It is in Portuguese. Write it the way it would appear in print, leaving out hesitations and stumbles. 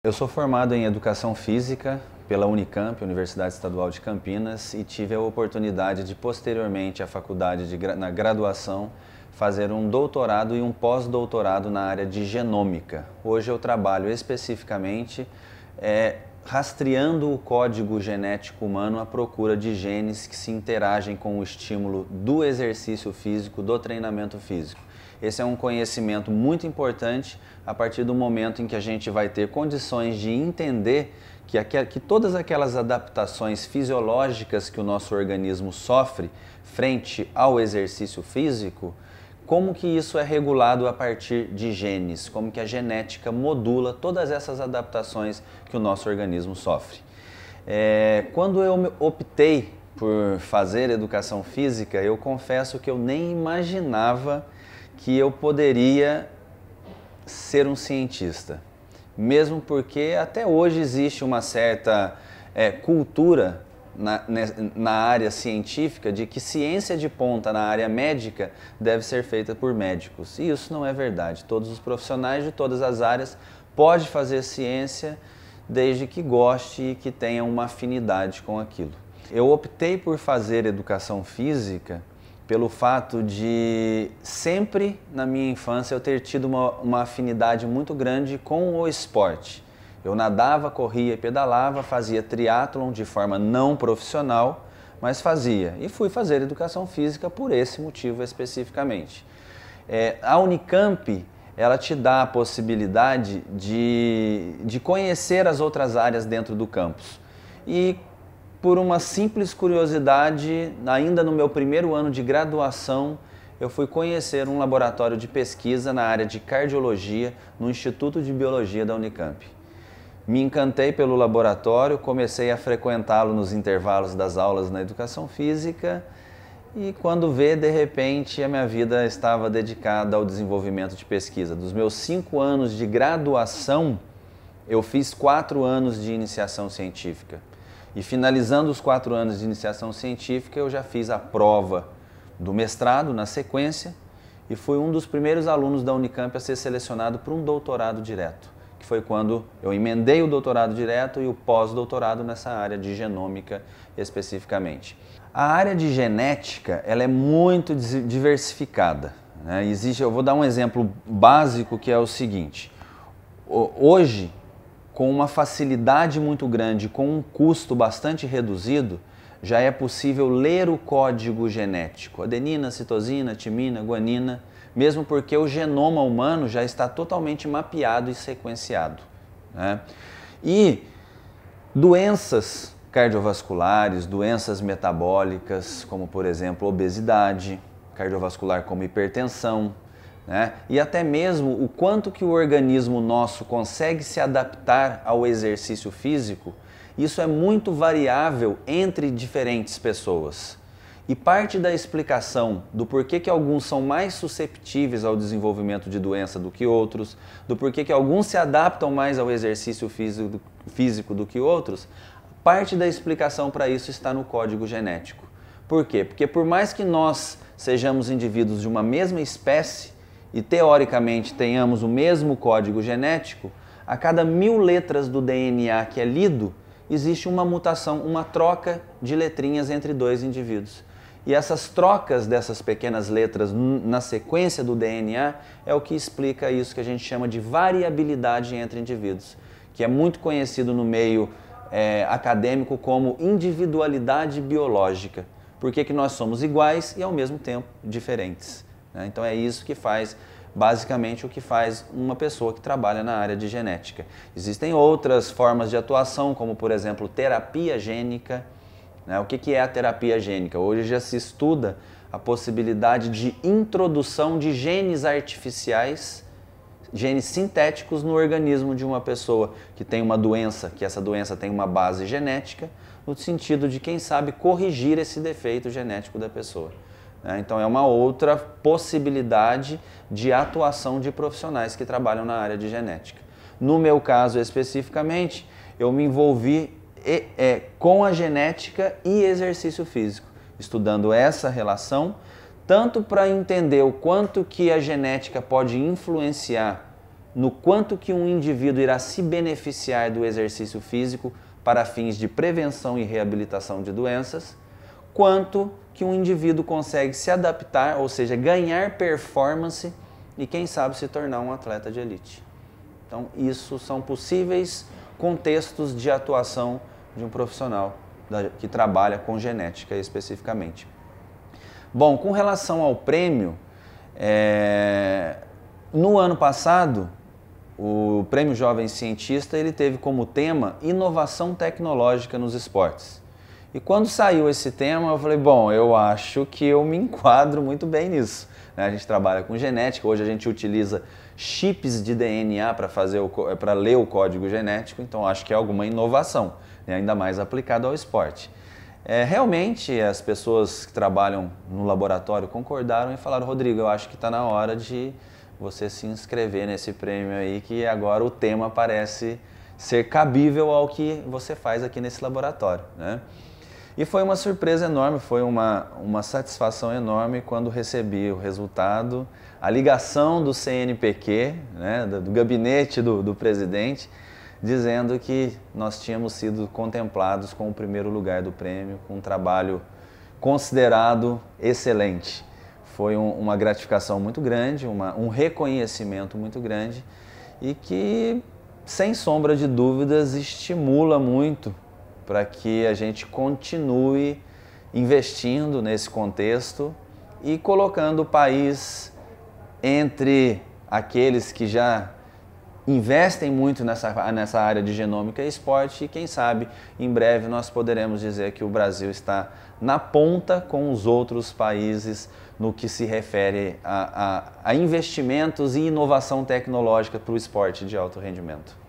Eu sou formado em Educação Física pela Unicamp, Universidade Estadual de Campinas, e tive a oportunidade de, posteriormente à faculdade, na graduação, fazer um doutorado e um pós-doutorado na área de genômica. Hoje eu trabalho especificamente rastreando o código genético humano à procura de genes que se interagem com o estímulo do exercício físico, do treinamento físico. Esse é um conhecimento muito importante a partir do momento em que a gente vai ter condições de entender que todas aquelas adaptações fisiológicas que o nosso organismo sofre frente ao exercício físico, como que isso é regulado a partir de genes, como que a genética modula todas essas adaptações que o nosso organismo sofre. Quando eu optei por fazer educação física, eu confesso que eu nem imaginava que eu poderia ser um cientista, mesmo porque até hoje existe uma certa cultura na área científica de que ciência de ponta na área médica deve ser feita por médicos. E isso não é verdade. Todos os profissionais de todas as áreas podem fazer ciência desde que goste e que tenha uma afinidade com aquilo. Eu optei por fazer educação física pelo fato de sempre na minha infância eu ter tido uma afinidade muito grande com o esporte. Eu nadava, corria e pedalava, fazia triatlon de forma não profissional, mas fazia. E fui fazer educação física por esse motivo especificamente. A Unicamp, ela te dá a possibilidade de conhecer as outras áreas dentro do campus. E por uma simples curiosidade, ainda no meu primeiro ano de graduação, eu fui conhecer um laboratório de pesquisa na área de cardiologia no Instituto de Biologia da Unicamp. Me encantei pelo laboratório, comecei a frequentá-lo nos intervalos das aulas na educação física e quando vê, de repente, a minha vida estava dedicada ao desenvolvimento de pesquisa. Dos meus 5 anos de graduação, eu fiz 4 anos de iniciação científica. E finalizando os 4 anos de iniciação científica, eu já fiz a prova do mestrado na sequência e fui um dos primeiros alunos da Unicamp a ser selecionado para um doutorado direto, que foi quando eu emendei o doutorado direto e o pós-doutorado nessa área de genômica especificamente. A área de genética, ela é muito diversificada, né? Eu vou dar um exemplo básico que é o seguinte: hoje, com uma facilidade muito grande, com um custo bastante reduzido, já é possível ler o código genético, adenina, citosina, timina, guanina, mesmo porque o genoma humano já está totalmente mapeado e sequenciado, né? E doenças cardiovasculares, doenças metabólicas, como por exemplo obesidade, cardiovascular como hipertensão, né? E até mesmo o quanto que o organismo nosso consegue se adaptar ao exercício físico, isso é muito variável entre diferentes pessoas. E parte da explicação do porquê que alguns são mais susceptíveis ao desenvolvimento de doença do que outros, do porquê que alguns se adaptam mais ao exercício físico do que outros, parte da explicação para isso está no código genético. Por quê? Porque por mais que nós sejamos indivíduos de uma mesma espécie, e teoricamente tenhamos o mesmo código genético, a cada 1000 letras do DNA que é lido, existe uma mutação, uma troca de letrinhas entre dois indivíduos. E essas trocas dessas pequenas letras na sequência do DNA é o que explica isso que a gente chama de variabilidade entre indivíduos, que é muito conhecido no meio acadêmico como individualidade biológica. Por que nós somos iguais e ao mesmo tempo diferentes, né? Então é isso que faz, basicamente, o que faz uma pessoa que trabalha na área de genética. Existem outras formas de atuação, como por exemplo terapia gênica, né? O que é a terapia gênica? Hoje já se estuda a possibilidade de introdução de genes artificiais, genes sintéticos no organismo de uma pessoa que tem uma doença, que essa doença tem uma base genética, no sentido de, quem sabe, corrigir esse defeito genético da pessoa. Então é uma outra possibilidade de atuação de profissionais que trabalham na área de genética. No meu caso especificamente, eu me envolvi com a genética e exercício físico, estudando essa relação, tanto para entender o quanto que a genética pode influenciar no quanto que um indivíduo irá se beneficiar do exercício físico para fins de prevenção e reabilitação de doenças, quanto que um indivíduo consegue se adaptar, ou seja, ganhar performance e quem sabe se tornar um atleta de elite. Então, isso são possíveis contextos de atuação de um profissional que trabalha com genética especificamente. Bom, com relação ao prêmio, no ano passado, o Prêmio Jovem Cientista ele teve como tema inovação tecnológica nos esportes. E quando saiu esse tema, eu falei, bom, eu acho que eu me enquadro muito bem nisso. A gente trabalha com genética, hoje a gente utiliza chips de DNA para ler o código genético, então acho que é alguma inovação, né, ainda mais aplicado ao esporte. Realmente as pessoas que trabalham no laboratório concordaram e falaram, Rodrigo, eu acho que está na hora de você se inscrever nesse prêmio aí, que agora o tema parece ser cabível ao que você faz aqui nesse laboratório, né? E foi uma surpresa enorme, foi uma satisfação enorme quando recebi o resultado, a ligação do CNPq, né, do gabinete do presidente, dizendo que nós tínhamos sido contemplados com o primeiro lugar do prêmio, com um trabalho considerado excelente. Foi uma gratificação muito grande, um reconhecimento muito grande e que, sem sombra de dúvidas, estimula muito para que a gente continue investindo nesse contexto e colocando o país entre aqueles que já investem muito nessa área de genômica e esporte e quem sabe em breve nós poderemos dizer que o Brasil está na ponta com os outros países no que se refere a investimentos e inovação tecnológica para o esporte de alto rendimento.